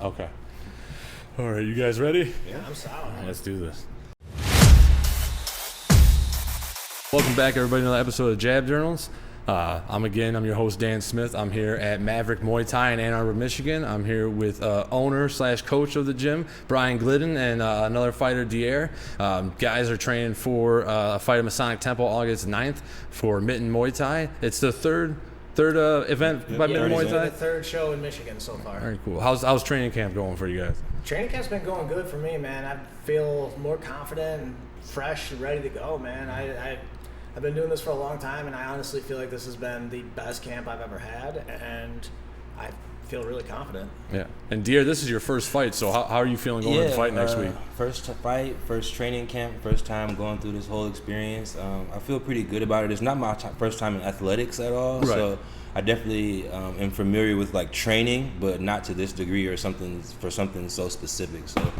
Okay. All right, you guys ready? Yeah, I'm solid. All right, let's do this. Welcome back, everybody, to another episode of Jab Journals. I'm your host, Dan Smith. I'm here at Maverick Muay Thai in Ann Arbor, Michigan. I'm here with owner/coach of the gym, Bryan Glidden, and another fighter, D'Air. Guys are training for a fight at Masonic Temple August 9th for Mitten Muay Thai. It's the third event by Mitten Muay Thai? The third show in Michigan so far. Very cool. How's training camp going for you guys? Training camp's been going good for me, man. I feel more confident and fresh and ready to go, man. I've been doing this for a long time, and I honestly feel like this has been the best camp I've ever had, and I feel really confident. Yeah. And D'Air, this is your first fight, so how are you feeling going to the fight next week? First fight, first training camp, first time going through this whole experience. I feel pretty good about it. It's not my first time in athletics at all, right. So I definitely am familiar with like training, but not to this degree or something so specific. So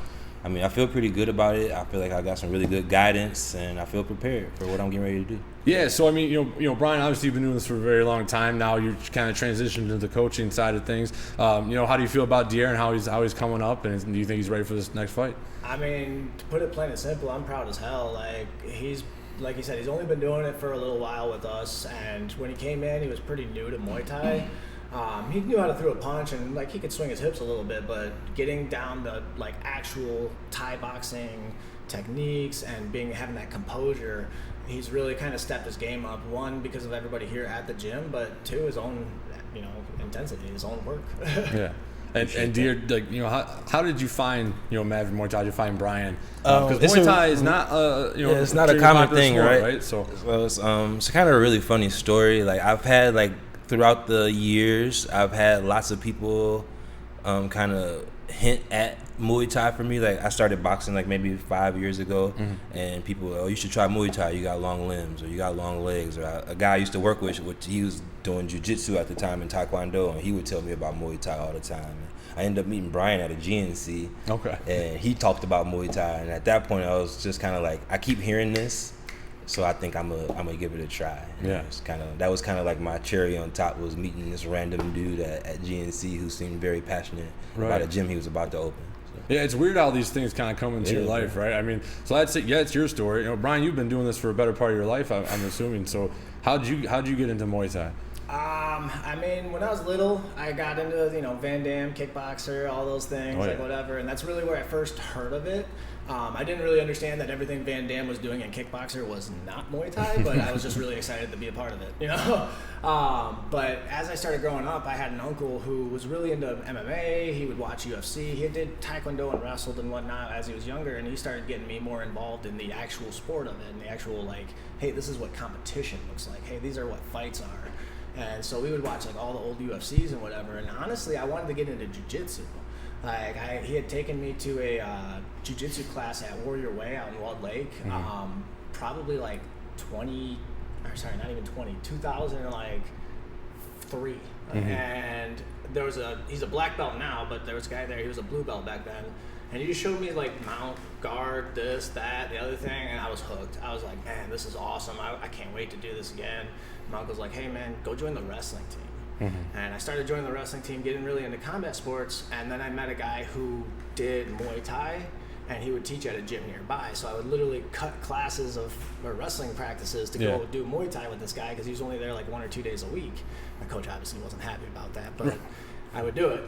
I mean, I feel pretty good about it. I feel like I got some really good guidance, and I feel prepared for what I'm getting ready to do. Yeah, so I mean, you know, Bryan, obviously you've been doing this for a very long time now. You're kind of transitioned into the coaching side of things. How do you feel about D'Air and how he's coming up, and do you think he's ready for this next fight? I mean, to put it plain and simple, I'm proud as hell. Like you said, he's only been doing it for a little while with us, and when he came in, he was pretty new to Muay Thai. He knew how to throw a punch and like he could swing his hips a little bit, but getting down to like actual Thai boxing techniques and having that composure, he's really kind of stepped his game up. One, because of everybody here at the gym, but two, his own intensity, his own work. Yeah. And D'Air, like, how did you find Maverick Muay Thai? How did you find Bryan? Because Muay Thai is not it's not a common thing, sport, right? So it's kind of a really funny story. Like I've had throughout the years, I've had lots of people kind of hint at Muay Thai for me. Like I started boxing like maybe 5 years ago, and people were, you should try Muay Thai. You got long limbs, or you got long legs. Or a guy I used to work with, he was doing jiu-jitsu at the time in Taekwondo, and he would tell me about Muay Thai all the time. And I ended up meeting Bryan at a GNC, and he talked about Muay Thai. And at that point, I was just kind of like, I keep hearing this, so I think I'm gonna give it a try. Yeah, that was kind of like my cherry on top, was meeting this random dude at GNC who seemed very passionate about a gym he was about to open. So. Yeah, it's weird how these things kind of come into your life, right? I mean, so that's it. Yeah, it's your story. Bryan, you've been doing this for a better part of your life, I'm assuming. So how'd you get into Muay Thai? I mean, when I was little, I got into, Van Damme, kickboxer, all those things, whatever. And that's really where I first heard of it. I didn't really understand that everything Van Damme was doing in kickboxer was not Muay Thai, but I was just really excited to be a part of it, But as I started growing up, I had an uncle who was really into MMA. He would watch UFC. He did Taekwondo and wrestled and whatnot as he was younger, and he started getting me more involved in the actual sport of it and the actual, hey, this is what competition looks like. Hey, these are what fights are. And so we would watch all the old UFCs and whatever. And honestly, I wanted to get into jiu-jitsu. He had taken me to a jiu-jitsu class at Warrior Way out in Walled Lake, probably 2003. And he's a black belt now, but there was a guy there, he was a blue belt back then. And he just showed me mount, guard, this, that, the other thing, and I was hooked. I was like, man, this is awesome. I can't wait to do this again. My uncle's like, hey man, go join the wrestling team. And I started joining the wrestling team, getting really into combat sports, and then I met a guy who did Muay Thai, and he would teach at a gym nearby. So I would literally cut classes or wrestling practices to go do Muay Thai with this guy, because he was only there 1 or 2 days a week. My coach obviously wasn't happy about that, but I would do it.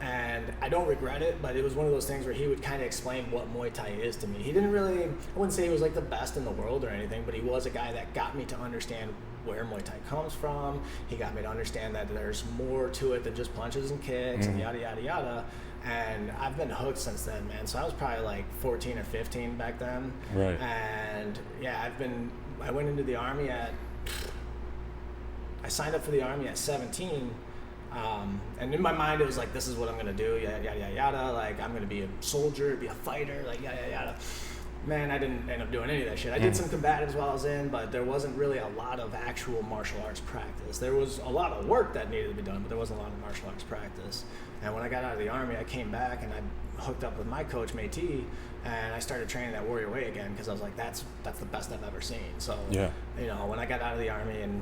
And I don't regret it, but it was one of those things where he would kind of explain what Muay Thai is to me. He didn't really, I wouldn't say he was the best in the world or anything, but he was a guy that got me to understand where Muay Thai comes from. He got me to understand that there's more to it than just punches and kicks and yada, yada, yada. And I've been hooked since then, man. So I was probably 14 or 15 back then. Right. And yeah, I went into the Army I signed up for the Army at 17. And in my mind, it was this is what I'm going to do, yada, yada, yada, yada. I'm going to be a soldier, be a fighter, yada, yada, yada. Man, I didn't end up doing any of that shit. I did some combatives while I was in, but there wasn't really a lot of actual martial arts practice. There was a lot of work that needed to be done, but there wasn't a lot of martial arts practice. And when I got out of the Army, I came back and I hooked up with my coach, Métis, and I started training at Warrior Way again, because I was like, that's the best I've ever seen. So, when I got out of the Army in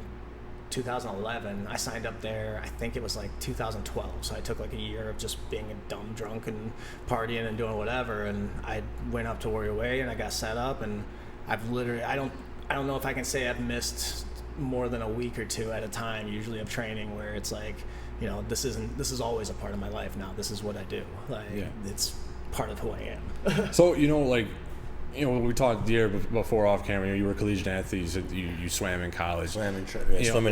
2011. I signed up there, I think it was like 2012. So I took like a year of just being a dumb drunk and partying and doing whatever. And I went up to Warrior Way and I got set up, and I've literally, I don't know if I can say I've missed more than a week or two at a time, usually of training, where it's like, you know, this is always a part of my life now. This is what I do. Like, it's part of who I am. So, you know, like, you know, when we talked the year before off camera, you were a collegiate athlete. You said you swam in college. Swimming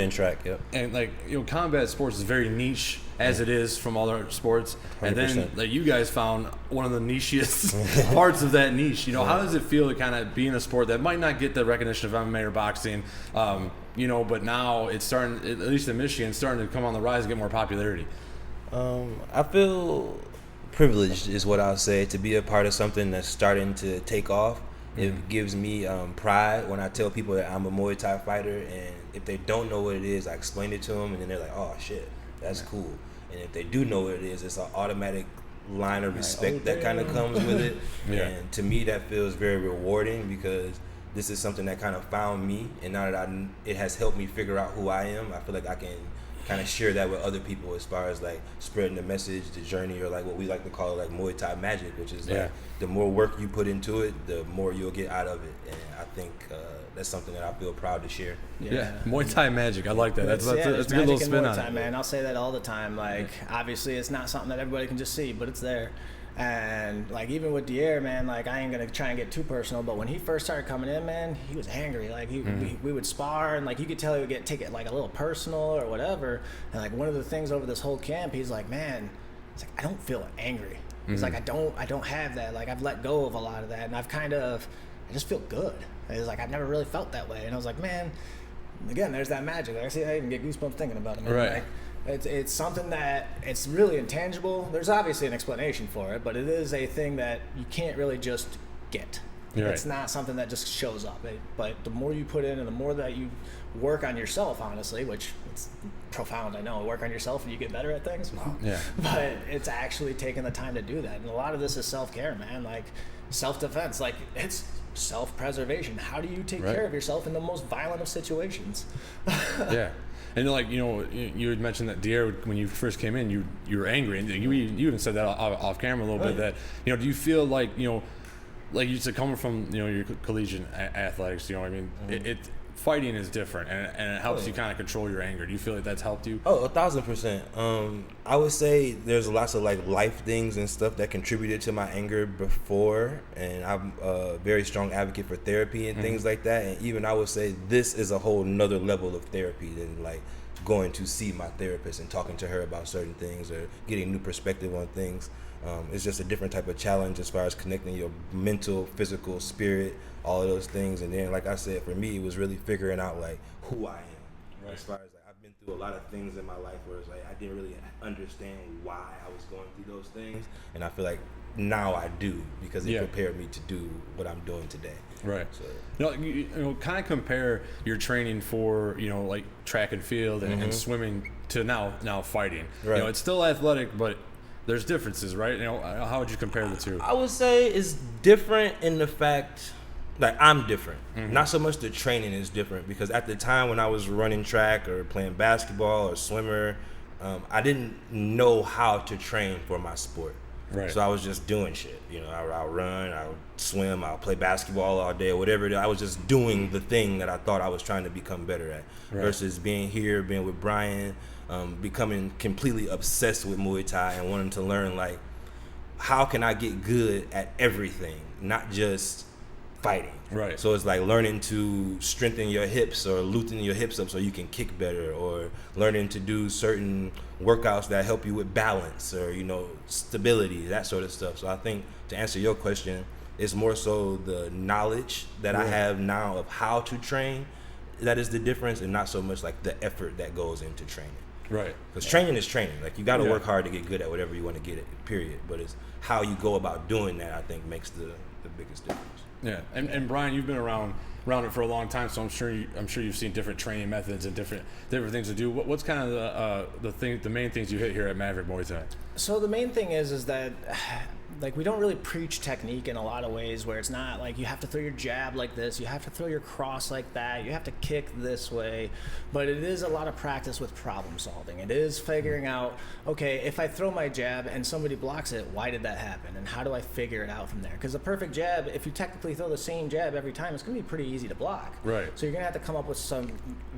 and track, yep. And like, you know, combat sports is very niche as it is from other sports. 100%. And then like you guys found one of the nichiest parts of that niche. You know, how does it feel to kind of be in a sport that might not get the recognition of MMA or boxing? You know, but now it's starting, at least in Michigan, it's starting to come on the rise and get more popularity. I feel privileged is what I'll say to be a part of something that's starting to take off. It gives me pride when I tell people that I'm a Muay Thai fighter, and if they don't know what it is, I explain it to them, and then they're like, oh shit, that's cool. And if they do know what it is, it's an automatic line of respect that kind of comes with it. And to me, that feels very rewarding, because this is something that kind of found me, and now that it has helped me figure out who I am, I feel like I can kind of share that with other people, as far as like spreading the message, the journey, or like what we like to call like Muay Thai magic, which is like the more work you put into it, the more you'll get out of it. And I think that's something that I feel proud to share. Muay Thai magic, I like that. That's a good little spin on it, man. I'll say that all the time. Like, obviously it's not something that everybody can just see, but it's there. And like, even with D'Air, man, like, I ain't gonna try and get too personal, but when he first started coming in, man, he was angry. Like, we would spar, and like, you could tell he would take it like a little personal or whatever. And like, one of the things over this whole camp, he's like, man, it's like, I don't feel angry. It's like, I don't have that. Like, I've let go of a lot of that, and I just feel good. It's like, I've never really felt that way. And I was like, man, again, there's that magic. Like, I see, I even get goosebumps thinking about it, man. Right. Like, it's something that it's really intangible. There's obviously an explanation for it, but it is a thing that you can't really just get. It's not something that just shows up. But the more you put in, and the more that you work on yourself, honestly, which it's profound, I know. Work on yourself and you get better at things. Wow. Yeah. But it's actually taking the time to do that. And a lot of this is self-care, man. Like, self-defense. Like, it's self-preservation. How do you take care of yourself in the most violent of situations? And like, you know, you had mentioned that D'Air, when you first came in, you were angry, and you even said that off camera a little bit, that, you know, do you feel like, you know, like you said, coming from, you know, your collegiate athletics, you know what I mean, fighting is different, and it helps you kind of control your anger. Do you feel like that's helped you? Oh, 1,000%. I would say there's lots of like life things and stuff that contributed to my anger before, and I'm a very strong advocate for therapy and things like that. And even I would say this is a whole nother level of therapy than like going to see my therapist and talking to her about certain things or getting new perspective on things. It's just a different type of challenge as far as connecting your mental, physical, spirit, all of those things. And then, like I said, for me, it was really figuring out like who I am. As far as like, I've been through a lot of things in my life where it's like I didn't really understand why I was going through those things, and I feel like now I do, because it prepared me to do what I'm doing today. Right. So, you know, kind of compare your training for, you know, like track and field and swimming to now fighting. Right. You know, it's still athletic, but there's differences, right? You know, how would you compare the two? I would say it's different in the fact, like, I'm different. Not so much the training is different, because at the time when I was running track or playing basketball or swimmer, I didn't know how to train for my sport. Right. So I was just doing shit. You know, I'll run, I'll swim, I'll play basketball all day or whatever it is. I was just doing the thing that I thought I was trying to become better at. Versus being here, being with Bryan, becoming completely obsessed with Muay Thai and wanting to learn, like, how can I get good at everything, not just fighting. Right. So it's like learning to strengthen your hips or loosen your hips up so you can kick better, or learning to do certain workouts that help you with balance or, you know, stability, that sort of stuff. So I think, to answer your question, it's more so the knowledge that I have now of how to train that is the difference, and not so much like the effort that goes into training. Right. Because training is training. Like, you got to work hard to get good at whatever you want to get at, period. But it's how you go about doing that, I think, makes the biggest difference. Yeah. And Bryan, you've been around it for a long time, so I'm sure you've seen different training methods and different things to do. What's kind of the main things you hit here at Maverick Muay Thai? So the main thing is that like we don't really preach technique in a lot of ways, where it's not like you have to throw your jab like this, you have to throw your cross like that, you have to kick this way, but it is a lot of practice with problem solving. It is figuring out, okay, if I throw my jab and somebody blocks it, why did that happen, and how do I figure it out from there? Because the perfect jab, if you technically throw the same jab every time, it's going to be pretty easy to block. Right. So you're going to have to come up with some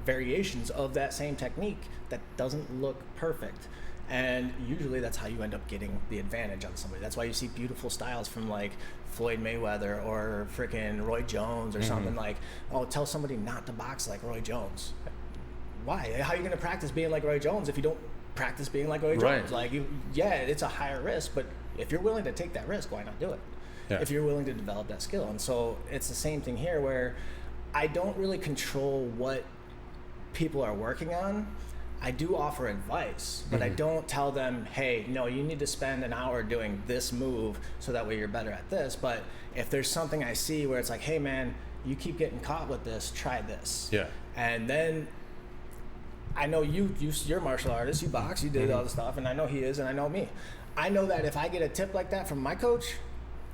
variations of that same technique that doesn't look perfect. And usually that's how you end up getting the advantage on somebody. That's why you see beautiful styles from like Floyd Mayweather or freaking Roy Jones or something like, oh, tell somebody not to box like Roy Jones. Why? How are you going to practice being like Roy Jones if you don't practice being like Roy Jones? Like, it's a higher risk, but if you're willing to take that risk, why not do it? Yeah. If you're willing to develop that skill. And so it's the same thing here, where I don't really control what people are working on. I do offer advice, but I don't tell them, hey, no, you need to spend an hour doing this move so that way you're better at this. But if there's something I see where it's like, hey, man, you keep getting caught with this, try this. Yeah. And then I know you're a martial artist, you box, you did all the stuff, and I know he is, and I know me. I know that if I get a tip like that from my coach,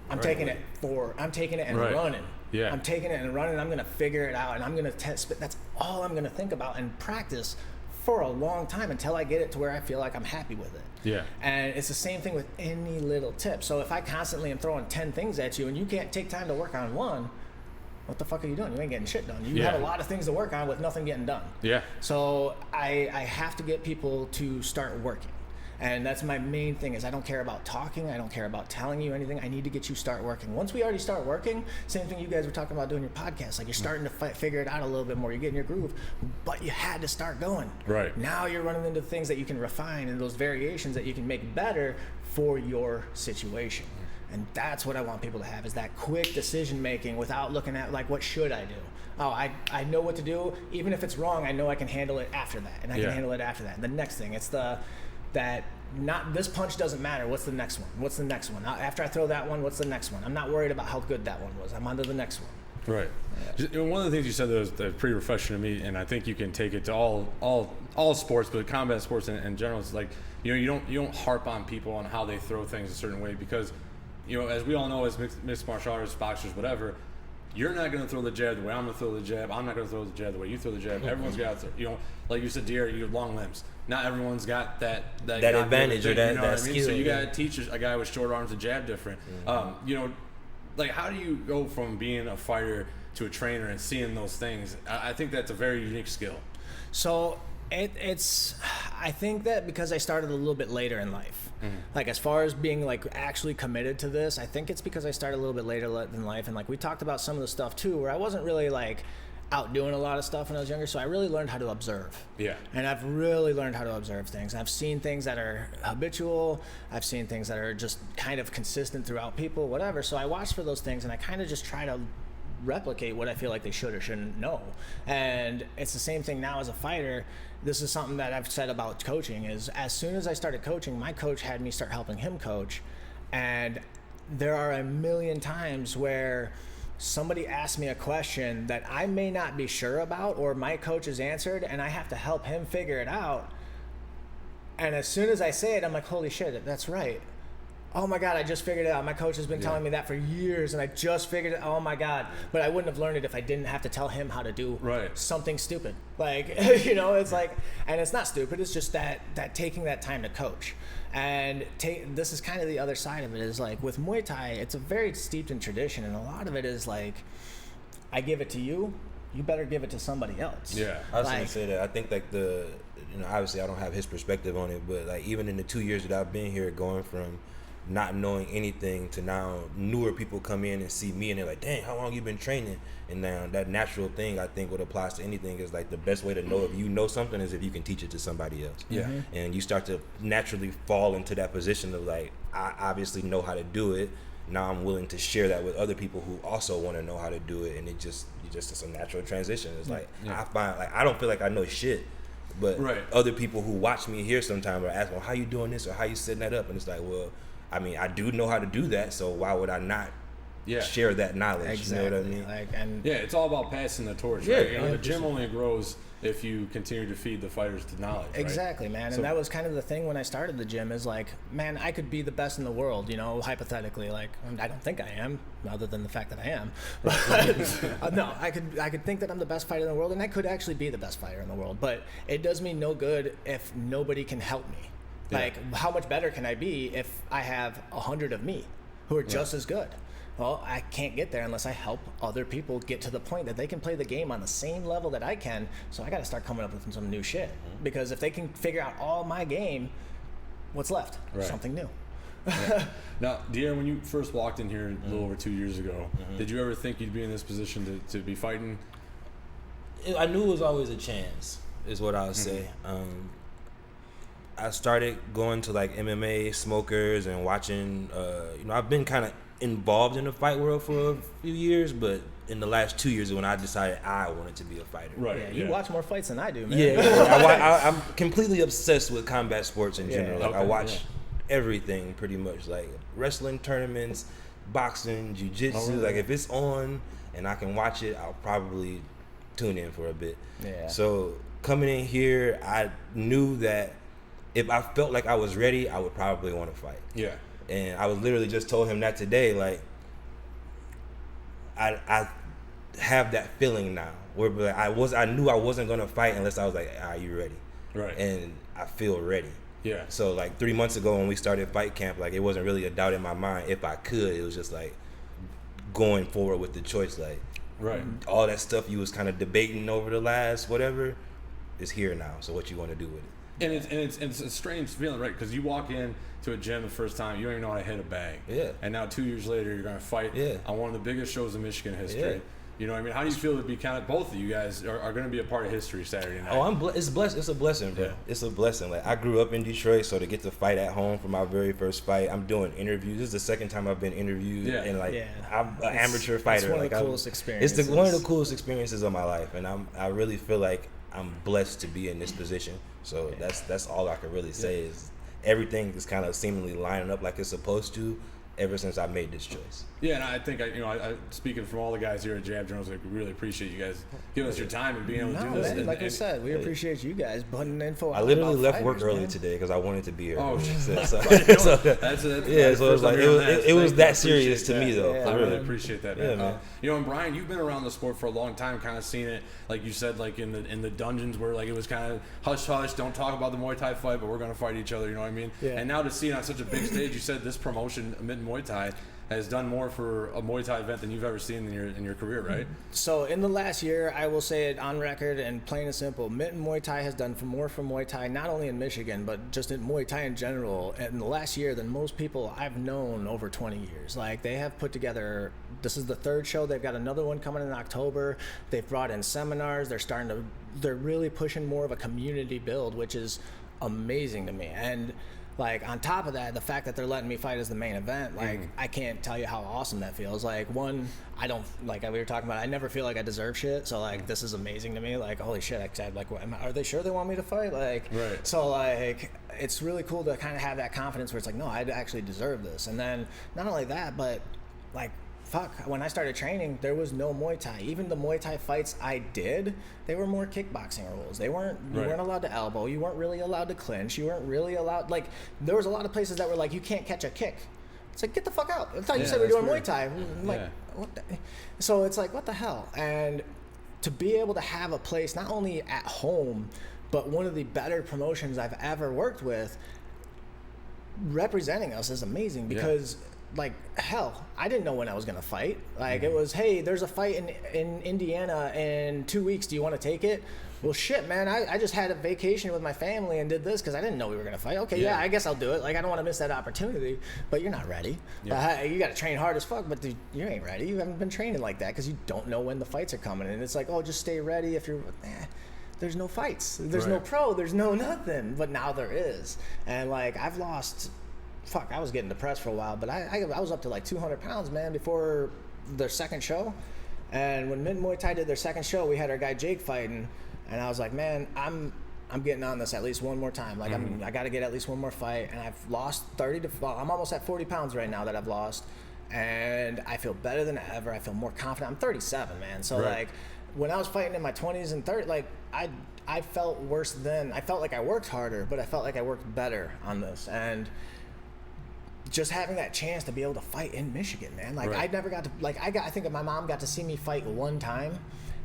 I'm taking it and running. Yeah. I'm taking it and running. I'm going to figure it out, and I'm going to test. That's all I'm going to think about and practice for a long time until I get it to where I feel like I'm happy with it. Yeah. And it's the same thing with any little tip. So if I constantly am throwing 10 things at you and you can't take time to work on one, what the fuck are you doing? You ain't getting shit done. You have a lot of things to work on with nothing getting done. Yeah. So I have to get people to start working. And that's my main thing, is I don't care about talking. I don't care about telling you anything. I need to get you start working. Once we already start working, same thing you guys were talking about doing your podcast. Like, you're starting to figure it out a little bit more. You're getting your groove, but you had to start going. Right. Now you're running into things that you can refine and those variations that you can make better for your situation. And that's what I want people to have, is that quick decision making without looking at like, what should I do? Oh, I know what to do. Even if it's wrong, I know I can handle it after that. And I can handle it after that. And the next thing, it's not this punch doesn't matter. What's the next one? What's the next one? After I throw that one, what's the next one? I'm not worried about how good that one was. I'm on to the next one. Right. Yeah. One of the things you said that was pretty refreshing to me, and I think you can take it to all sports, but combat sports in general, is like, you don't harp on people on how they throw things a certain way, because, as we all know, as mixed martial artists, boxers, whatever, you're not going to throw the jab the way I'm going to throw the jab. I'm not going to throw the jab the way you throw the jab. Everyone's got, like you said, D'Air, you have long limbs. Not everyone's got that advantage or that skill. I mean? So you got to teach a guy with short arms to jab different. Like, how do you go from being a fighter to a trainer and seeing those things? I think that's a very unique skill. So I think that because I started a little bit later in life, like as far as being like actually committed to this, I think it's because I started a little bit later in life. And like we talked about some of the stuff too, where I wasn't really like out doing a lot of stuff when I was younger. So I really learned how to observe. Yeah. And I've really learned how to observe things. I've seen things that are habitual. I've seen things that are just kind of consistent throughout people, whatever. So I watch for those things and I kind of just try to replicate what I feel like they should or shouldn't know. And it's the same thing now as a fighter. This is something that I've said about coaching, is as soon as I started coaching, my coach had me start helping him coach. And there are a million times where somebody asks me a question that I may not be sure about, or my coach has answered, and I have to help him figure it out. And as soon as I say it, I'm like, holy shit, that's right. Oh my God, I just figured it out. My coach has been telling me that for years, and I just figured it. Oh my God. But I wouldn't have learned it if I didn't have to tell him how to do something stupid. Like, it's like, and it's not stupid. It's just that taking that time to coach. And this is kind of the other side of it, is like with Muay Thai, it's a very steeped in tradition. And a lot of it is like, I give it to you, you better give it to somebody else. Yeah. I was going to say that. I think like obviously I don't have his perspective on it, but like even in the 2 years that I've been here, going from not knowing anything to now newer people come in and see me and they're like, dang, how long you been training? And now that natural thing, I think what applies to anything is like the best way to know if you know something is if you can teach it to somebody else. Yeah. And you start to naturally fall into that position of like, I obviously know how to do it. Now I'm willing to share that with other people who also want to know how to do it. And it's a natural transition. It's like, I find like, I don't feel like I know shit, but other people who watch me here sometimes are asking, well, how you doing this or how you setting that up? And it's like, well, I mean, I do know how to do that, so why would I not share that knowledge. Exactly. You know what I mean? Like, and Yeah, it's all about passing the torch. Yeah, Right? You know, the 100%. gym only grows if you continue to feed the fighters the knowledge. Right? exactly, man. So- And that was kind of the thing when I started the gym is like, man, I could be the best in the world, you know, hypothetically. Like, I don't think I am, other than the fact that I am. But no, I could think that I'm the best fighter in the world, and I could actually be the best fighter in the world. But it does me no good if nobody can help me. Yeah. Like, how much better can I be if I have 100 of me who are just as good? Well, I can't get there unless I help other people get to the point that they can play the game on the same level that I can. So I got to start coming up with some new shit. Because if they can figure out all my game, what's left? Right. Something new. Now, D'Air, when you first walked in here a little over 2 years ago, did you ever think you'd be in this position to be fighting? I knew it was always a chance, is what I would say. I started going to like MMA smokers and watching. I've been kind of involved in the fight world for a few years, but in the last 2 years is when I decided I wanted to be a fighter. Right. Yeah, you watch more fights than I do, man. Yeah. I'm completely obsessed with combat sports in general. Like I Okay, watch everything pretty much, like wrestling tournaments, boxing, jiu-jitsu. Oh, really? Like if it's on and I can watch it, I'll probably tune in for a bit. Yeah. So coming in here, I knew that if I felt like I was ready, I would probably want to fight. Yeah. And I was literally just told him that today, like I have that feeling now where like, I knew I wasn't gonna fight unless I was like, are you ready? Right. And I feel ready. Yeah. So like 3 months ago when we started fight camp, like it wasn't really a doubt in my mind if I could. It was just like going forward with the choice. Like Right. all that stuff you was kind of debating over the last whatever is here now. So what you want to do with it? And it's a strange feeling, right? Because you walk in to a gym the first time, you don't even know how to hit a bag. Yeah. And now 2 years later, you're going to fight on one of the biggest shows in Michigan history. Yeah. You know what I mean? How do you feel to be kind of, both of you guys are going to be a part of history Saturday night? Oh, it's blessed. It's a blessing, bro. Yeah. It's a blessing. Like I grew up in Detroit, so to get to fight at home for my very first fight, I'm doing interviews. This is the second time I've been interviewed, and like I'm an amateur fighter. It's one like of the coolest experiences. It's one of the coolest experiences of my life, and I really feel like I'm blessed to be in this position. So that's all I can really say is everything is kind of seemingly lining up like it's supposed to ever since I made this choice. Yeah, and I think I speaking from all the guys here at Jab Journals, like, we really appreciate you guys giving us your time and being able to do this. Man, And- like I and- said, we appreciate you guys putting info out. I literally about left work fighters, early man. today because I wanted to be here. Oh, shit. so, that's yeah, that's so the it was first like I'm hearing that. it was Thank you. that I serious to appreciate me that. though. Yeah, for I real. really appreciate that, Yeah, man. man. And Bryan, you've been around the sport for a long time, kind of seen it, like you said, like in the dungeons where like it was kind of hush hush, don't talk about the Muay Thai fight, but we're gonna fight each other. You know what I mean? Yeah. And now to see it on such a big stage, you said this promotion, Mitten Muay Thai, has done more for a Muay Thai event than you've ever seen in your career, right? So in the last year, I will say it on record and plain and simple, Mitten Muay Thai has done more for Muay Thai, not only in Michigan, but just in Muay Thai in general, in the last year than most people I've known over 20 years. Like, they have put together, this is the third show, they've got another one coming in October, they've brought in seminars, they're really pushing more of a community build, which is amazing to me. And like, on top of that, the fact that they're letting me fight as the main event, like, I can't tell you how awesome that feels. Like, one, I don't, like we were talking about, I never feel like I deserve shit. So, like, this is amazing to me. Like, holy shit, I said, like, are they sure they want me to fight? Like, Right. So, like, it's really cool to kind of have that confidence where it's like, no, I actually deserve this. And then, not only that, but, like, fuck, when I started training, there was no Muay Thai. Even the Muay Thai fights I did, they were more kickboxing rules. You weren't allowed to elbow. You weren't really allowed to clinch. You weren't really allowed, like, there was a lot of places that were like, you can't catch a kick. It's like, get the fuck out. I thought you said we were doing Muay Thai. I'm like, what the? So it's like, what the hell? And to be able to have a place, not only at home, but one of the better promotions I've ever worked with, representing us is amazing because like, hell, I didn't know when I was gonna fight. Like, it was, hey, there's a fight in Indiana in 2 weeks. Do you want to take it? Well, shit, man. I just had a vacation with my family and did this because I didn't know we were gonna fight. Okay, yeah, I guess I'll do it. Like, I don't want to miss that opportunity. But you're not ready. You got to train hard as fuck. But dude, you ain't ready. You haven't been training like that because you don't know when the fights are coming. And it's like, oh, just stay ready. If you're, there's no fights. There's no pro. There's no nothing. But now there is. And like, I've lost. Fuck, I was getting depressed for a while, but I was up to like 200 pounds, man, before their second show. And when Mitten Muay Thai did their second show, we had our guy Jake fighting, and I was like, man, I'm getting on this at least one more time. Like, I got to get at least one more fight, and I've lost I'm almost at 40 pounds right now that I've lost, and I feel better than ever. I feel more confident. I'm 37, man. So Right. like, when I was fighting in my 20s and 30s, like I felt worse then. I felt like I worked harder, but I felt like I worked better on this. And just having that chance to be able to fight in Michigan, man. Like, Right. I never got to, like, I think my mom got to see me fight one time,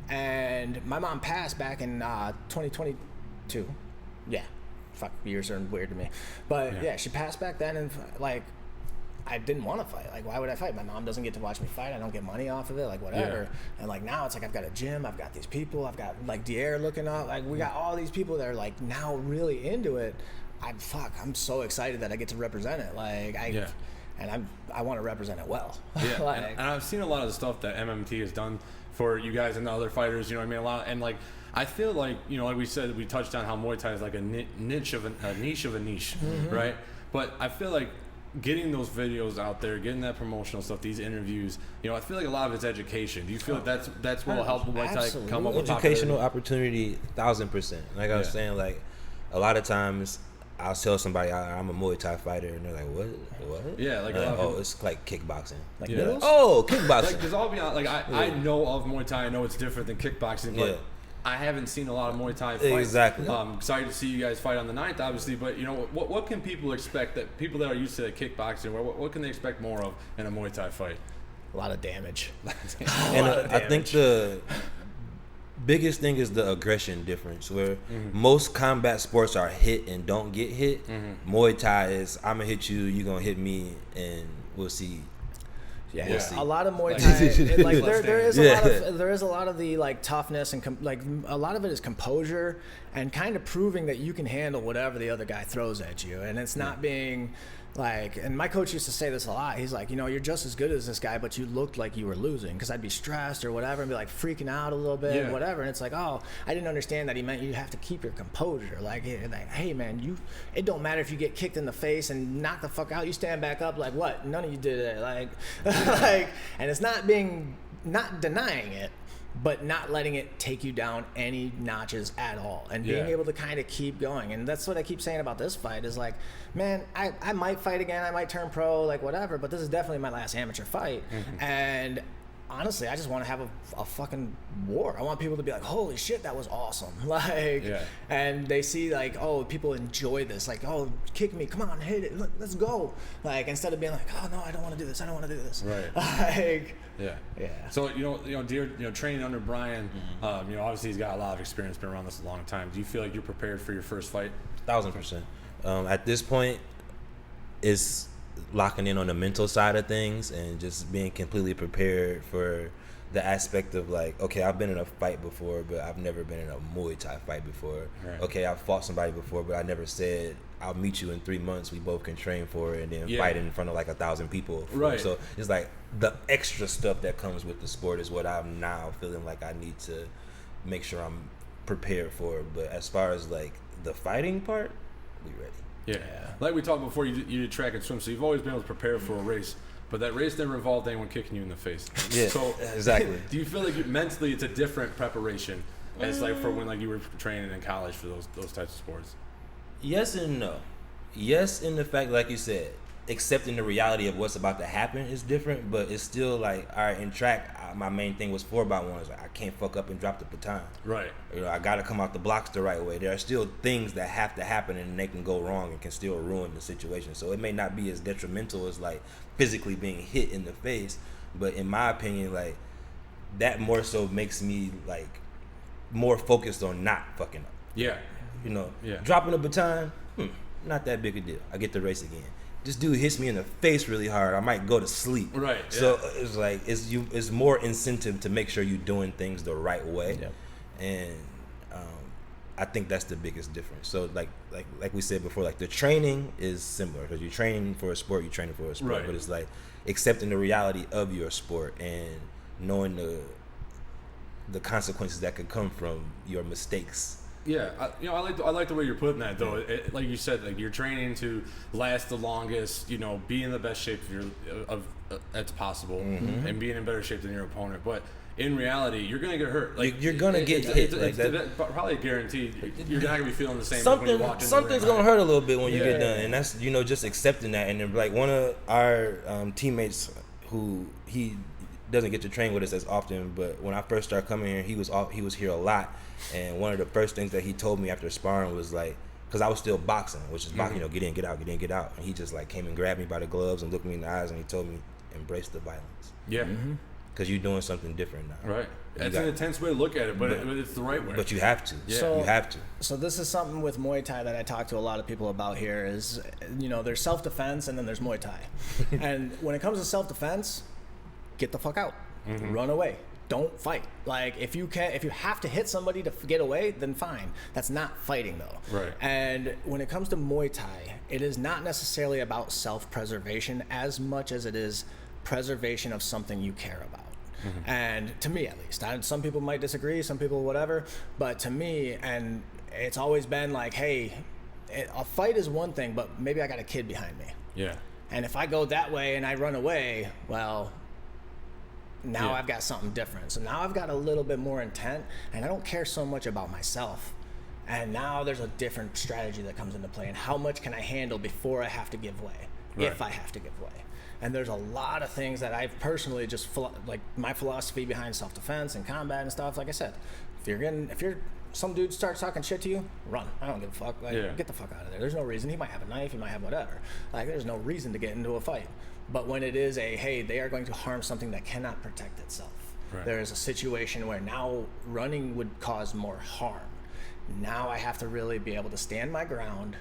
and my mom passed back in 2022. Yeah. Fuck, years are weird to me. But yeah, she passed back then, and like, I didn't want to fight. Like, why would I fight? My mom doesn't get to watch me fight. I don't get money off of it. Like, whatever. Yeah. And like, now it's like I've got a gym. I've got these people. I've got like D'Air looking up. Like, we got all these people that are like now really into it. I'm so excited that I get to represent it. Like, I want to represent it well. Yeah, Like, and I've seen a lot of the stuff that MMT has done for you guys and the other fighters. You know what I mean? A lot, and like I feel like, you know, like we said, we touched on how Muay Thai is like a niche of a niche, right? But I feel like getting those videos out there, getting that promotional stuff, these interviews, you know, I feel like a lot of it's education. Do you feel like that's what will help Muay Thai come up with educational popularity? opportunity, 1000%. Like I was saying, like a lot of times I'll tell somebody I'm a Muay Thai fighter, and they're like, "What?" Yeah, like a I'm lot of oh, people- it's like kickboxing. like Yeah. middles? Oh, Like, kickboxing. because I'll be honest, like I know of Muay Thai, I know it's different than kickboxing, but Yeah. I haven't seen a lot of Muay Thai fights. Exactly. Excited to see you guys fight on the 9th, obviously, but you know, what can people expect, that people that are used to kickboxing, what can they expect more of in a Muay Thai fight? A lot of damage. And I think the biggest thing is the aggression difference, where most combat sports are hit and don't get hit. Muay Thai is, I'm gonna hit you, you gonna hit me, and we'll see. Yeah, We'll see. a lot of Muay Like- Thai. Like there is a Yeah. lot of there is a lot of the like toughness and like a lot of it is composure and kind of proving that you can handle whatever the other guy throws at you, and it's not being like. And my coach used to say this a lot. He's like, you know, you're just as good as this guy, but you looked like you were losing, because I'd be stressed or whatever and be like freaking out a little bit, Yeah. whatever. And it's like, oh, I didn't understand that he meant you have to keep your composure. Like, hey man, it don't matter if you get kicked in the face and knock the fuck out. You stand back up like what? None of you did it. Like, like, and it's not denying it, but not letting it take you down any notches at all, and being Yeah. able to kind of keep going. And that's what I keep saying about this fight is like, man, I might fight again, I might turn pro, like whatever, but this is definitely my last amateur fight. And honestly, I just want to have a fucking war. I want people to be like, holy shit, that was awesome. Like, Yeah. and they see like, oh, people enjoy this. Like, oh, kick me, come on, hit it, let's go. Like, instead of being like, oh no, I don't want to do this, I don't want to do this. Right. Like, Yeah. Yeah. So D'Air, training under Bryan, obviously he's got a lot of experience, been around this a long time. Do you feel like you're prepared for your first fight? 1000%. At this point, it's locking in on the mental side of things and just being completely prepared for the aspect of like, okay, I've been in a fight before, but I've never been in a Muay Thai fight before. Right. Okay, I've fought somebody before, but I never said I'll meet you in 3 months. We both can train for it and then Yeah. fight in front of like 1,000 people. Right. So it's like the extra stuff that comes with the sport is what I'm now feeling like I need to make sure I'm prepared for. But as far as like the fighting part, we ready. Yeah. Like we talked before, you did track and swim, so you've always been able to prepare for a race. But that race never involved anyone kicking you in the face. Yeah, So exactly. Do you feel like mentally it's a different preparation as like for when like you were training in college for those types of sports? Yes and no. Yes, in the fact, like you said, accepting the reality of what's about to happen is different, but it's still like, all right, in track, my main thing was 4x1s. Like, I can't fuck up and drop the baton. Right. I got to come out the blocks the right way. There are still things that have to happen and they can go wrong and can still ruin the situation. So it may not be as detrimental as like physically being hit in the face, but in my opinion, like that more so makes me like more focused on not fucking up. Yeah. Yeah. Dropping a baton, not that big a deal. I get the race again. This dude hits me in the face really hard, I might go to sleep. Right. So it's like it's more incentive to make sure you're doing things the right way. Yep. And I think that's the biggest difference. So like we said before, like the training is similar because you're training for a sport, you're training for a sport, Right. but it's like accepting the reality of your sport and knowing the consequences that could come from your mistakes. Yeah, I like the way you're putting that though. Like you said, like you're training to last the longest, be in the best shape that's possible, and being in better shape than your opponent. But in reality, you're gonna get hurt. Like You're gonna get hit. It's probably a guarantee. You're not gonna be feeling the same when you walk into the Something's ring. gonna hurt a little bit when you Yeah. get done, and that's just accepting that. And then like one of our teammates, who he doesn't get to train with us as often, but when I first started coming here, he was here a lot, and one of the first things that he told me after sparring was like, because I was still boxing, which is boxing, get in, get out, get in, get out, and he just like came and grabbed me by the gloves and looked me in the eyes, and he told me, embrace the violence. Yeah. Because you're doing something different now. Right. That's an intense way to look at it, but it's the right way. But you have to. Yeah. So, you have to. So this is something with Muay Thai that I talk to a lot of people about here is, there's self-defense and then there's Muay Thai. And when it comes to self-defense, get the fuck out. Run away. Don't fight. Like, if you have to hit somebody to get away, then fine. That's not fighting, though. Right. And when it comes to Muay Thai, it is not necessarily about self-preservation as much as it is preservation of something you care about. And to me, at least, some people might disagree, some people whatever, but to me, and it's always been like, hey, a fight is one thing, but maybe I got a kid behind me. Yeah. And if I go that way and I run away, well, now I've got something different. So now I've got a little bit more intent, and I don't care so much about myself. And now there's a different strategy that comes into play, and how much can I handle before I have to give way, if I have to give way. And there's a lot of things that I've personally just, like my philosophy behind self-defense and combat and stuff, like I said, if some dude starts talking shit to you, run. I don't give a fuck. Like, get the fuck out of there. There's no reason. He might have a knife. He might have whatever. Like, there's no reason to get into a fight. But when it is hey, they are going to harm something that cannot protect itself. Right. There is a situation where now running would cause more harm. Now I have to really be able to stand my ground,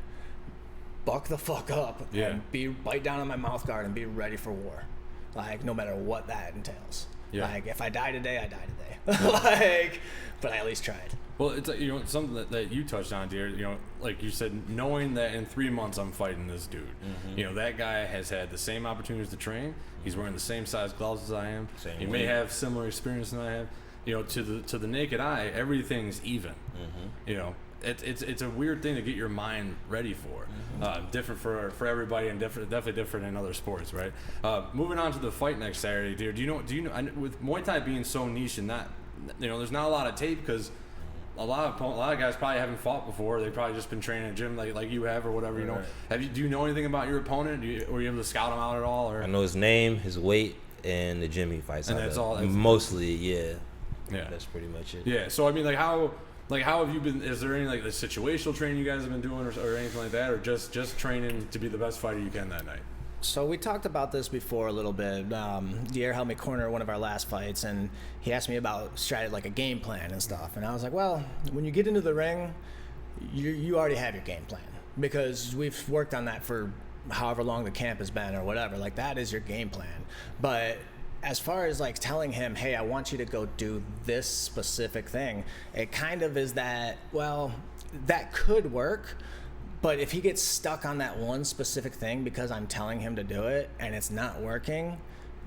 buck the fuck up, and bite down on my mouth guard and be ready for war. Like, no matter what that entails. Yeah. Like, if I die today, I die today. Like, but I at least tried. Well, it's something that you touched on, dear. Like you said, knowing that in 3 months I'm fighting this dude. That guy has had the same opportunities to train. He's wearing the same size gloves as I am. He may have similar experience than I have. To the naked eye, everything's even. It's a weird thing to get your mind ready for. Different for everybody, and definitely different in other sports, right? Moving on to the fight next Saturday, dear. Do you know? With Muay Thai being so niche and not, there's not a lot of tape because a lot of guys probably haven't fought before. They've probably just been training in a gym like you have or whatever. Do you know anything about your opponent? Were you able to scout him out at all? Or? I know his name, his weight, and the gym he fights. And that's all. Mostly, yeah. That's pretty much it. Yeah. So I mean, how have you been? Is there any the situational training you guys have been doing, or anything like that, or just training to be the best fighter you can that night? So we talked about this before a little bit. D'Air held me corner one of our last fights, and he asked me about strategy, like a game plan and stuff. And I was like, well, when you get into the ring, you already have your game plan because we've worked on that for however long the camp has been or whatever. Like, that is your game plan. But as far as like telling him, hey, I want you to go do this specific thing, it kind of is that, well, that could work. But if he gets stuck on that one specific thing because I'm telling him to do it and it's not working,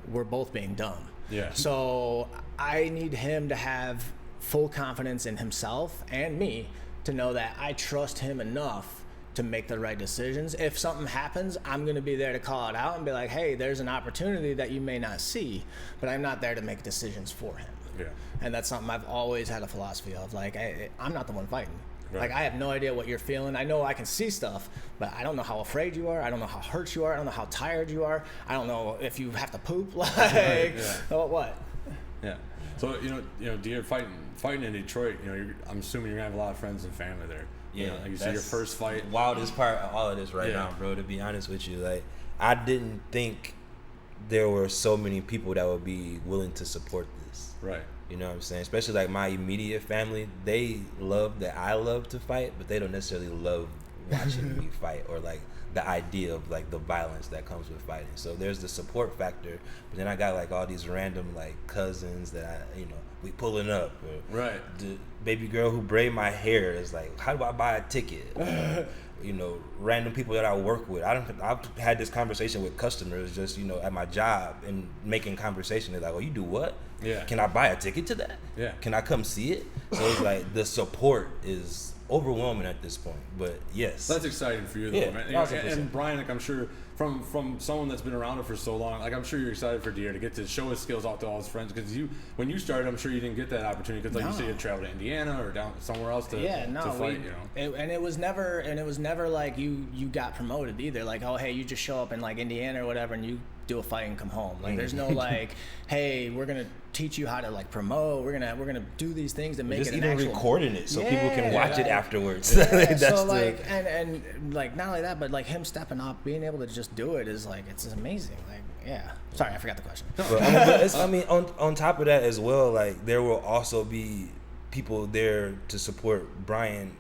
we're both being dumb. Yeah. So I need him to have full confidence in himself and me to know that I trust him enough to make the right decisions. If something happens, I'm going to be there to call it out and be like, hey, there's an opportunity that you may not see, but I'm not there to make decisions for him. Yeah. And that's something I've always had a philosophy of. Like, I'm not the one fighting. Right. Like, I have no idea what you're feeling. I know I can see stuff, but I don't know how afraid you are. I don't know how hurt you are. I don't know how tired you are. I don't know if you have to poop. Like, what? Yeah. So D'Air fighting in Detroit. I'm assuming you're gonna have a lot of friends and family there. Yeah. Like you said, your first fight. Wildest part of all of this now, bro. To be honest with you, like, I didn't think there were so many people that would be willing to support this. Right. You know what I'm saying? Especially like my immediate family, they love that I love to fight, but they don't necessarily love watching me fight or like the idea of like the violence that comes with fighting. So there's the support factor, but then I got like all these random like cousins that we pulling up. Right. The baby girl who braid my hair is like, how do I buy a ticket? Random people that I work with. I've had this conversation with customers just, at my job and making conversation. They're like, oh, you do what? Yeah. Can I buy a ticket to that? Yeah. Can I come see it? So it's like the support is overwhelming at this point. But yes. That's exciting for you though, man. And Bryan, like, I'm sure from someone that's been around it for so long, like, I'm sure you're excited for D'Air to get to show his skills out to all his friends, because when you started, I'm sure you didn't get that opportunity because you said you traveled to Indiana or down somewhere else to fight. And it was never like you got promoted either. Like, oh, hey, you just show up in like Indiana or whatever and you do a fight and come home. Like there's no like, hey, we're gonna teach you how to like promote. We're gonna do these things to make just it an even actual recording it so people can watch it afterwards. Yeah, That's so like and like not only that, but like him stepping up, being able to just do it is like it's amazing. Like yeah. Sorry, I forgot the question. On top of that as well, like there will also be people there to support Bryan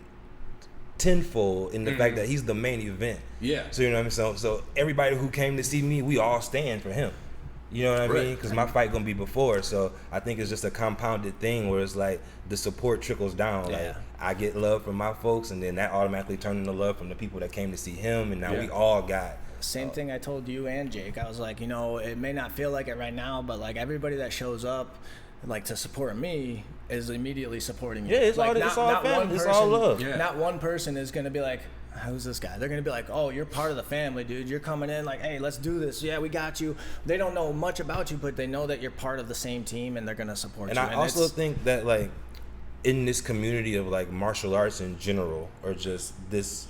tenfold in the fact that he's the main event. Yeah. So you know what I mean. So everybody who came to see me, we all stand for him. You know what I mean? Because my fight gonna be before, so I think it's just a compounded thing where it's like the support trickles down. Like I get love from my folks, and then that automatically turns into love from the people that came to see him, and now we all got. Same thing I told you and Jake. I was like, you know, it may not feel like it right now, but like everybody that shows up, like to support me, is immediately supporting you. Yeah, it's like, all family. It's all love. Yeah. Not one person is gonna be like, who's this guy? They're gonna be like, oh, you're part of the family, dude. You're coming in like, hey, let's do this. Yeah, we got you. They don't know much about you, but they know that you're part of the same team, and they're gonna support you. And I also think that like in this community of like martial arts in general, or just this,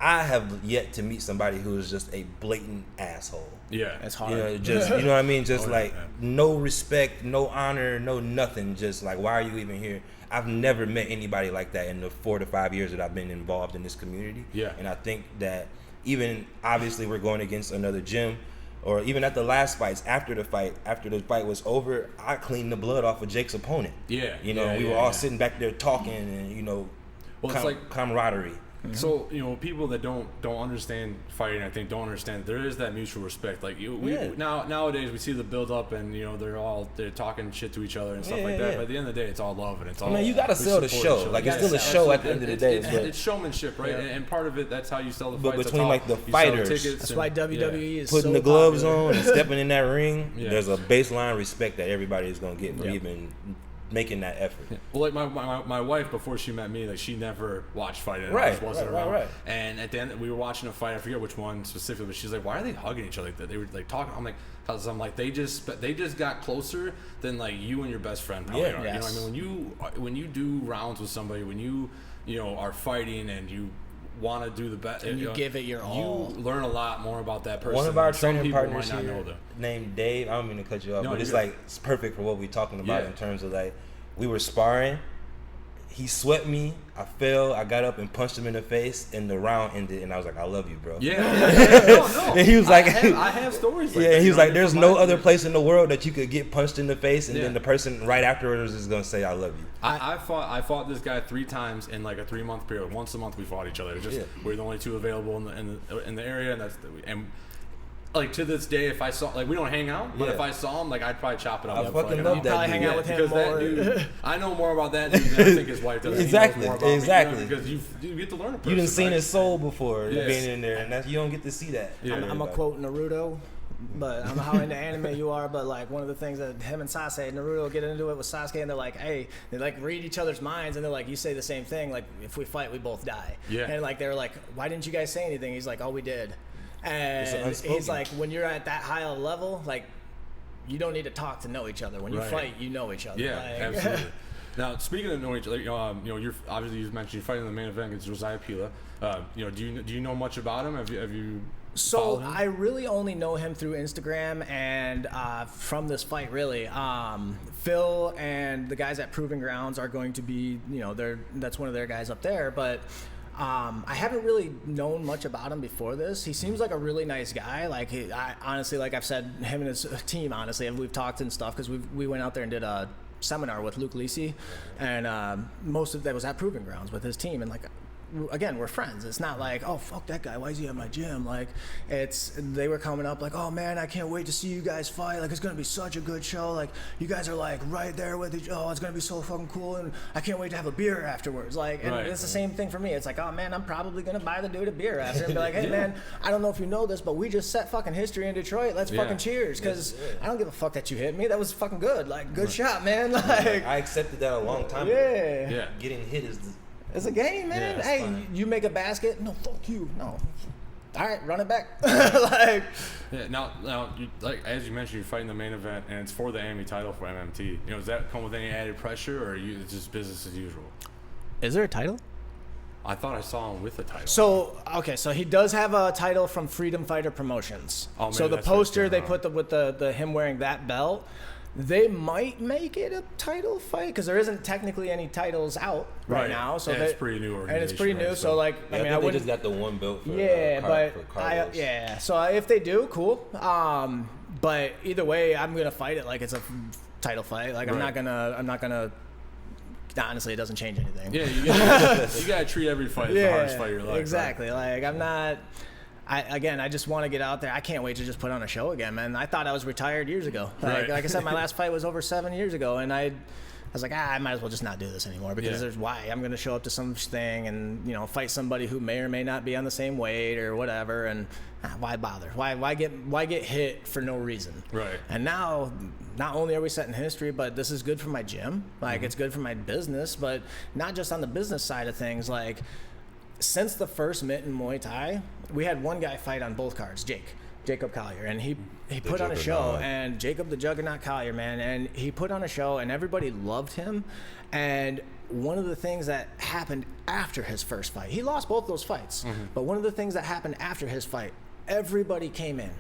I have yet to meet somebody who is just a blatant asshole. Yeah, it's hard. You know, just you know what I mean. Just no respect, no honor, no nothing. Just like, why are you even here? I've never met anybody like that in the 4 to 5 years that I've been involved in this community. Yeah, and I think that even obviously we're going against another gym, or even at the last fights after the fight was over, I cleaned the blood off of Jake's opponent. Yeah, you know, we were all sitting back there talking, and you know, it's like camaraderie. Mm-hmm. So you know, people that don't understand fighting, I think don't understand there is that mutual respect. Like nowadays we see the build up, and you know they're talking shit to each other and stuff like that. But at the end of the day, it's all love and it's all. I mean, you gotta sell the show. Like it's still a show at the end of the day. It's showmanship, right? And part of it, that's how you sell the fight. But between like the fighters, that's why WWE is putting so the gloves popular. on and stepping in that ring. There's a baseline respect that everybody is gonna get for even making that effort. Well, like my wife, before she met me, like she never watched fighting. Right. And at the end, we were watching a fight. I forget which one specifically, but she's like, "Why are they hugging each other like that?" They were like talking. I'm like, "Cause I'm like they just got closer than like you and your best friend probably are." You know what I mean? When you do rounds with somebody, when you know are fighting and you want to do the best, and you give it your all, you learn a lot more about that person. One of our Some training people partners might not here, know them. named Dave, I don't mean to cut you off, No, but it's you're like it's perfect for what we're talking about in terms of like we were sparring. He swept me. I fell. I got up and punched him in the face, and the round ended. And I was like, "I love you, bro." Yeah. No. And he was like, "I have stories." Like and he was like, "There's no other place in the world that you could get punched in the face, and then the person right afterwards is gonna say, 'I love you.'" I fought this guy 3 times in like a 3-month period. Once a month we fought each other. It just we're the only 2 available in the area, and like to this day, if I saw we don't hang out, but if I saw him, like I'd probably chop it up. I fucking love that dude. Probably hang out with him because more. That dude, I know more about that dude than I think his wife does. Exactly, He knows more about exactly. me, because you get to learn a person. You done seen right? his soul before being in there, and you don't get to see that. Yeah. I'm gonna quote Naruto, but I don't know how into anime you are, but like one of the things that him and Naruto get into it with Sasuke, and they're like, hey, they like read each other's minds, and they're like, you say the same thing, like if we fight, we both die. Yeah. And like they're like, why didn't you guys say anything? He's like, oh, we did. And he's like, when you're at that high of a level, like you don't need to talk to know each other. When you fight, you know each other. Yeah, like, absolutely. Now, speaking of knowing each other, you know, you're obviously you mentioned you're fighting in the main event against Josiah Pila. You know, do you know much about him? Have you? So I really only know him through Instagram and from this fight, really. Phil and the guys at Proving Grounds are going to be, you know, that's one of their guys up there, but. I haven't really known much about him before this. He seems like a really nice guy. Like I honestly, like I've said, him and his team, honestly, and we've talked and stuff because we went out there and did a seminar with Luke Lisi, and most of that was at Proving Grounds with his team, and like. Again, we're friends. It's not like, oh, fuck that guy. Why is he at my gym? Like, they were coming up like, oh, man, I can't wait to see you guys fight. Like, it's going to be such a good show. Like, you guys are, like, right there with each other. Oh, it's going to be so fucking cool. And I can't wait to have a beer afterwards. Like, and it's the same thing for me. It's like, oh, man, I'm probably going to buy the dude a beer after and be like, hey, man, I don't know if you know this, but we just set fucking history in Detroit. Let's fucking cheers. Because I don't give a fuck that you hit me. That was fucking good. Like, good shot, man. Like, I accepted that a long time ago. Yeah. Getting hit is it's a game, man. Yeah, hey, fine. You make a basket. No, fuck you. No. All right, run it back. Like. Yeah. Now, like as you mentioned, you're fighting the main event, and it's for the AMI title for MMT. You know, does that come with any added pressure, or it's just business as usual? Is there a title? I thought I saw him with a title. So so he does have a title from Freedom Fighter Promotions. Oh, so the poster they put with the him wearing that belt, they might make it a title fight because there isn't technically any titles out right now. So it's pretty new organization. And it's pretty new. So like, I mean, I wouldn't. They just got the one belt. For, So if they do, cool. But either way, I'm gonna fight it like it's a title fight. Like I'm not gonna. Honestly, it doesn't change anything. Yeah, you gotta treat every fight as the hardest fight of your life. Exactly. Right? Like I'm not. I just want to get out there. I can't wait to just put on a show again, man. I thought I was retired years ago. Like I said, my last fight was over 7 years ago, and I was like, I might as well just not do this anymore because there's why I'm going to show up to some thing and fight somebody who may or may not be on the same weight or whatever, and why bother? Why get hit for no reason? Right. And now, not only are we setting history, but this is good for my gym. Like it's good for my business, but not just on the business side of things. Like since the first Mitt in Muay Thai, we had one guy fight on both cards, Jacob Collier, and he put on a show, and Jacob the Juggernaut Collier, man, and he put on a show, and everybody loved him. And one of the things that happened after his first fight, he lost both those fights, but one of the things that happened after his fight, everybody came in.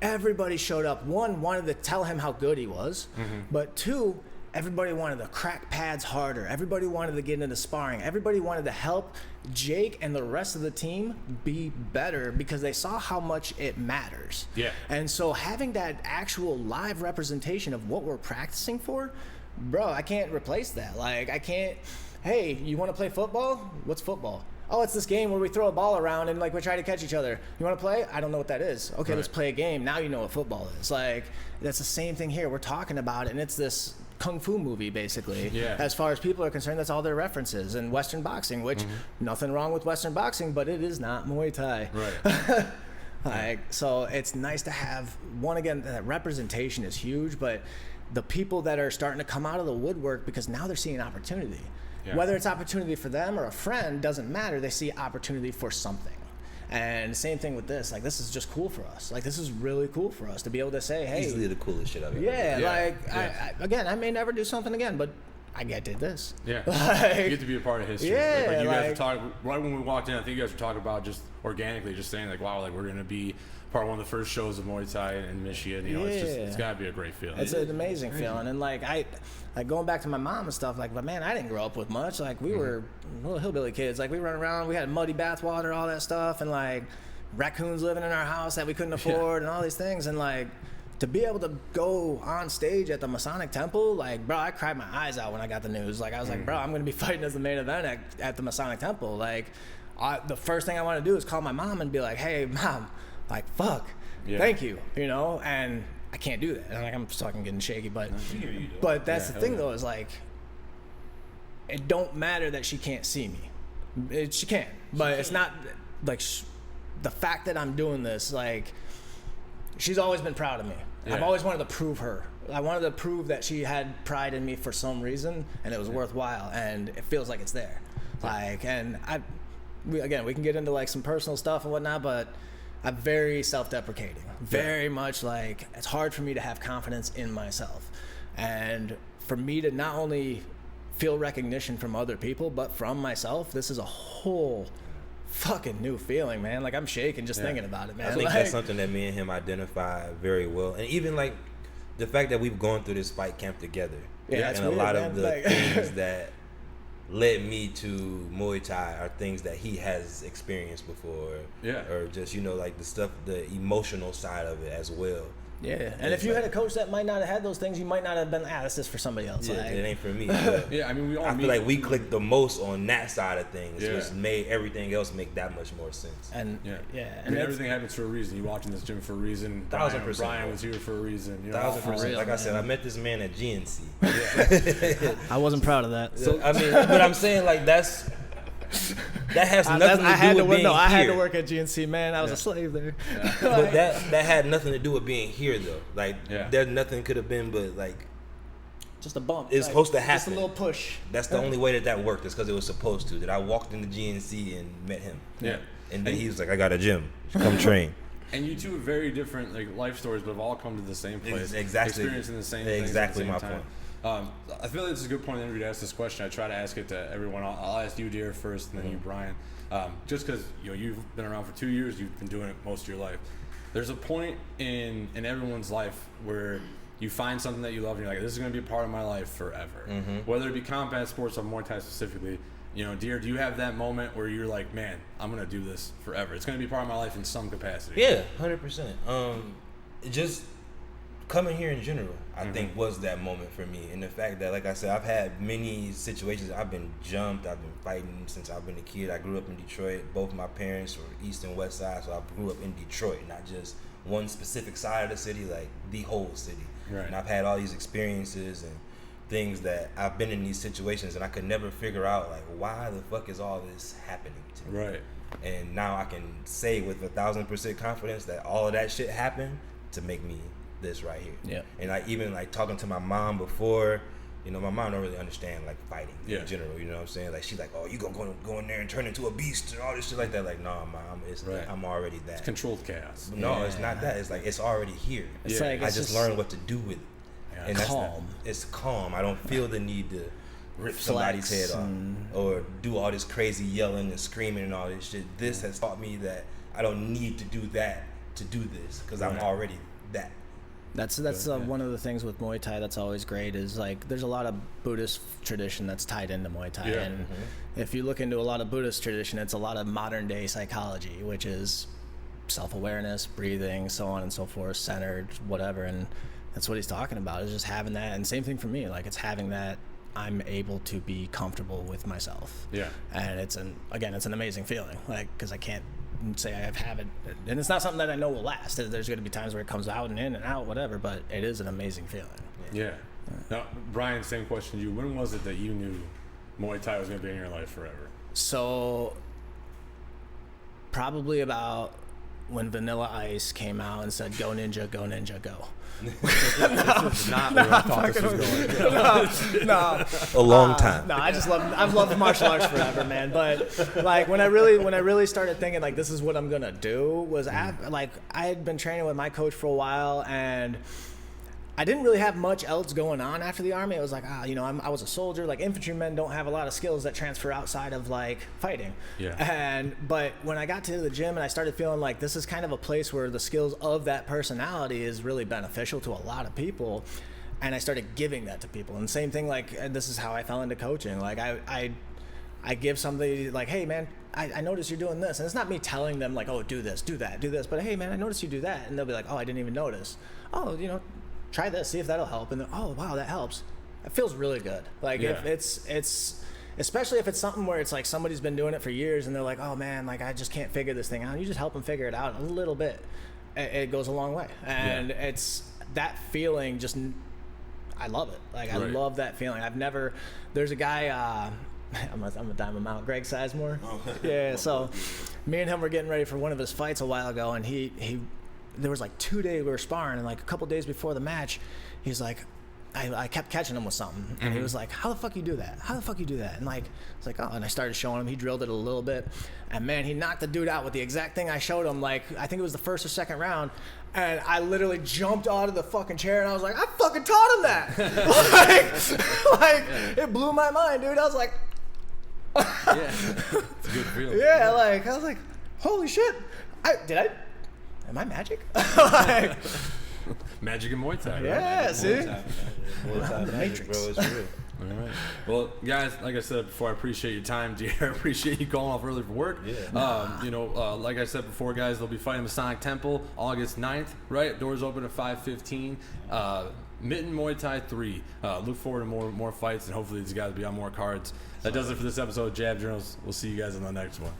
Everybody showed up. One, wanted to tell him how good he was, but two, everybody wanted to crack pads harder. Everybody wanted to get into sparring. Everybody wanted to help Jake and the rest of the team be better because they saw how much it matters. Yeah. And so having that actual live representation of what we're practicing for, bro, I can't replace that. Like, I can't, hey, you want to play football? What's football? Oh, it's this game where we throw a ball around and like we try to catch each other. You want to play? I don't know what that is. Okay, let's play a game. Now you know what football is. Like, that's the same thing here. We're talking about it, and it's this kung fu movie basically. Yeah. As far as people are concerned, that's all their references. And Western boxing, which nothing wrong with Western boxing, but it is not Muay Thai. Right. Like, so it's nice to have one again. That representation is huge, but the people that are starting to come out of the woodwork because now they're seeing opportunity. Yeah. Whether it's opportunity for them or a friend doesn't matter. They see opportunity for something. And same thing with this. Like, this is just cool for us. Like, this is really cool for us to be able to say, hey. Easily the coolest shit I've ever done. I may never do something again, but I did this. Yeah. Like, you get to be a part of history. Yeah. Like you guys were talking, right when we walked in, I think you guys were talking about just organically, just saying, like, wow, like, we're going to be part of one of the first shows of Muay Thai in Michigan. You know, it's got to be a great feeling. It's an amazing feeling. And, like, going back to my mom and stuff, like, but man, I didn't grow up with much. Like, we were little hillbilly kids. Like, we run around, we had muddy bathwater, all that stuff, and, like, raccoons living in our house that we couldn't afford and all these things. And, like, to be able to go on stage at the Masonic Temple, like, bro, I cried my eyes out when I got the news. Like, I was like, bro, I'm going to be fighting as the main event at the Masonic Temple. Like, the first thing I want to do is call my mom and be like, hey, Mom, like, fuck, thank you, you know? And I can't do that. And like, I'm fucking getting shaky, but that's the thing, though, is like, it don't matter that she can't see me. She can, but it's not like the fact that I'm doing this, like, she's always been proud of me. I've always wanted to prove her. I wanted to prove that she had pride in me for some reason, and it was worthwhile, and it feels like it's there. Like, and we can get into like some personal stuff and whatnot, but I'm very self-deprecating. Very much like, it's hard for me to have confidence in myself. And for me to not only feel recognition from other people, but from myself, this is a whole fucking new feeling, man. Like, I'm shaking just thinking about it, man. I think that's something that me and him identify very well. And even like the fact that we've gone through this fight camp together. Yeah, and weird, a lot man. of the things that led me to Muay Thai are things that he has experienced before. Yeah. Or just, you know, like the stuff, the emotional side of it as well. Yeah, and if you had a coach that might not have had those things, you might not have been, this is for somebody else. Yeah, like, it ain't for me. Yeah, I mean, I feel like we clicked the most on that side of things, which made everything else make that much more sense. And and everything happens for a reason. You walk in this gym for a reason. 1,000%. Bryan was here for a reason. You know, 1,000%. Like I said, I met this man at GNC. I wasn't proud of that. So I mean, but I'm saying like that has nothing to do with being here. I had to work at GNC, man. I was a slave there. Yeah. But that had nothing to do with being here, though. Like, there nothing could have been but, like, just a bump. It's supposed to happen. Just a little push. That's the only way that worked. Is because it was supposed to. That I walked into GNC and met him. Yeah. And then he was like, I got a gym. Come train. And you two have very different like life stories, but have all come to the same place. Exactly. Experiencing the same things. Exactly at the my same time. point. I feel like this is a good point in the interview to ask this question. I try to ask it to everyone. I'll ask you, D'Air, first, and then you, Bryan. Just because you've been around for 2 years, you've been doing it most of your life. There's a point in everyone's life where you find something that you love, and you're like, this is going to be a part of my life forever. Whether it be combat sports or Muay Thai specifically. D'Air, do you have that moment where you're like, man, I'm going to do this forever? It's going to be part of my life in some capacity. Yeah, 100%. Just coming here in general, I think was that moment for me. And the fact that, like I said, I've had many situations. I've been jumped. I've been fighting since I've been a kid. I grew up in Detroit. Both my parents were East and West Side, so I grew up in Detroit, not just one specific side of the city, like the whole city. Right. And I've had all these experiences and things that I've been in these situations, and I could never figure out, like, why the fuck is all this happening to me? Right. And now I can say with 1,000% confidence that all of that shit happened to make me this right here. Yeah. And I even like talking to my mom before, my mom don't really understand like fighting in general. You know what I'm saying? Like she's like, oh, you gonna go in there and turn into a beast and all this shit like that. Like, nah, mom, I'm already that. It's controlled chaos. No, it's not that. It's like it's already here. It's like I just learned what to do with it. Yeah. And Calm. It's calm. I don't feel the need to rip somebody's head off or do all this crazy yelling and screaming and all this shit. This has taught me that I don't need to do that to do this because I'm already that. That's one of the things with Muay Thai that's always great is like there's a lot of Buddhist tradition that's tied into Muay Thai, and if you look into a lot of Buddhist tradition, it's a lot of modern day psychology, which is self-awareness, breathing, so on and so forth, centered, whatever, and that's what he's talking about is just having that. And same thing for me, like it's having that I'm able to be comfortable with myself. Yeah. And it's an amazing feeling, like because I can't say I have it, and it's not something that I know will last. There's going to be times where it comes out and in and out, whatever, but it is an amazing feeling. Yeah. Now, Bryan, same question to you. When was it that you knew Muay Thai was going to be in your life forever? So probably about when Vanilla Ice came out and said, "Go Ninja, go Ninja, go." This is not where I thought this was going. No. A long time. No, I've loved martial arts forever, man. But like when I really started thinking like this is what I'm gonna do was like I had been training with my coach for a while, and I didn't really have much else going on after the Army. It was like, I was a soldier. Like infantrymen don't have a lot of skills that transfer outside of like fighting. Yeah. But when I got to the gym and I started feeling like this is kind of a place where the skills of that personality is really beneficial to a lot of people, and I started giving that to people. And same thing, like this is how I fell into coaching. Like I give somebody like, hey man, I noticed you're doing this, and it's not me telling them like, oh, do this, do that, do this, but hey man, I noticed you do that, and they'll be like, oh, I didn't even notice. Oh, try this, see if that'll help. And then, oh wow, that helps. It feels really good. Like if it's especially if it's something where it's like somebody's been doing it for years and they're like, oh man, like I just can't figure this thing out. You just help them figure it out a little bit. It goes a long way. And it's that feeling just, I love it. Like I love that feeling. There's a guy, I'm gonna dime him out, Greg Sizemore. Yeah, so me and him were getting ready for one of his fights a while ago, and he there was like 2 days we were sparring, and like a couple days before the match, he's like, I kept catching him with something, and he was like, how the fuck you do that? How the fuck you do that? And like, it's like, oh, and I started showing him. He drilled it a little bit, and man, he knocked the dude out with the exact thing I showed him. Like, I think it was the first or second round, and I literally jumped out of the fucking chair, and I was like, I fucking taught him that. like, it blew my mind, dude. I was like, yeah, it's a good feeling. Yeah, like I was like, holy shit, am I magic? Magic and Muay Thai. Yeah, right? see? Muay Thai magic, bro, it's real. All right. Well, guys, like I said before, I appreciate your time, D'Air. I appreciate you calling off early for work. Yeah. Like I said before, guys, they'll be fighting Masonic Temple August 9th, right? Doors open at 5:15. Mitten Muay Thai 3. Look forward to more fights, and hopefully these guys will be on more cards. That does it for this episode of Jab Journals. We'll see you guys on the next one.